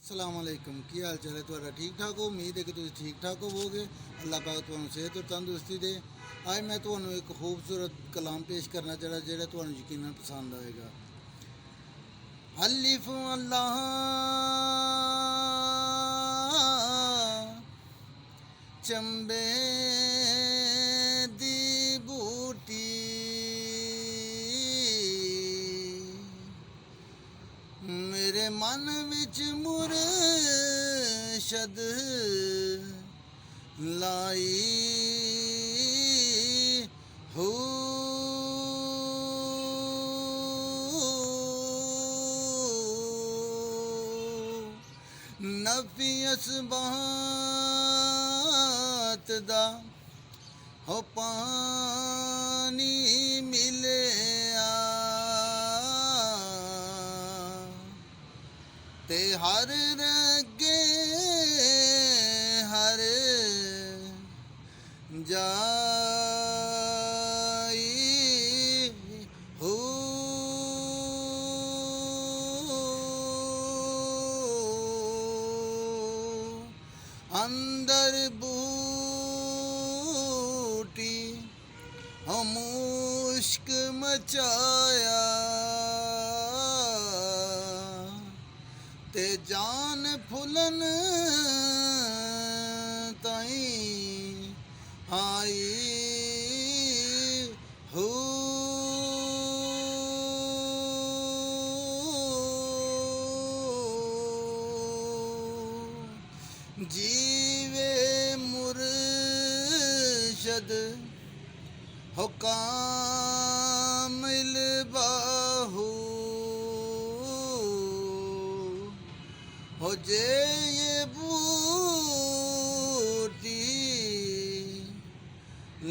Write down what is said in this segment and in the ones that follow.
ਸਲਾਮ ਅਲੈਕੁਮ। ਕੀ ਹਾਲ ਚਾਲ ਹੈ ਤੁਹਾਡਾ? ਠੀਕ ਠਾਕ ਹੋ? ਉਮੀਦ ਹੈ ਕਿ ਤੁਸੀਂ ਠੀਕ ਠਾਕ ਹੋਵੋਗੇ। ਅੱਲਾਹ ਪਾਕ ਤੁਹਾਨੂੰ ਸਿਹਤ और ਤੰਦਰੁਸਤੀ ਦੇ। ਅੱਜ ਮੈਂ ਤੁਹਾਨੂੰ ਇੱਕ ਖੂਬਸੂਰਤ ਕਲਾਮ ਪੇਸ਼ ਕਰਨਾ ਚਾਹੁੰਦਾ ਜਿਹੜਾ ਤੁਹਾਨੂੰ ਯਕੀਨਨ ਪਸੰਦ ਆਏਗਾ। ਅਲਿਫ ਅੱਲਾਹ ਚੰਬੇ ਦੀ ਬੂਟੀ मेरे मन विच मुर्शद लाई हो नफी असबात दा हो पानी मिले ते हर रगे हर जाई हो अंदर बूटी हो मुश्क मचाया ते जान फुलन ताई आई हो जीवे मुर्शद हो कामिल बाहू हो जे ये बूटी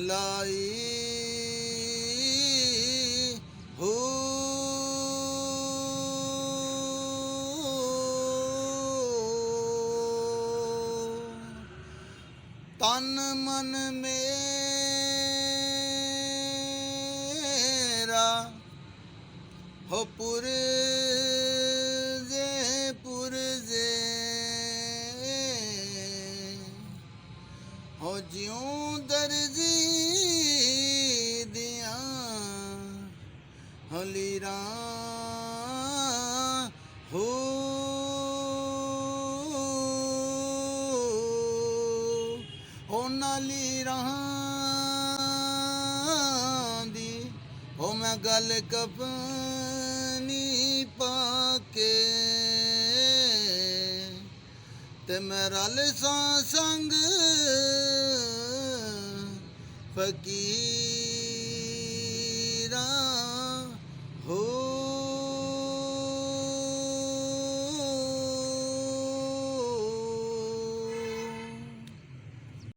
लाई हो तन मन मेरा हो पुरजे हो ज्यों दर्जी दिया हो लीरा हो नाली दी हो मैं गल कफनी पाके ते मैं रल सा संग फकीर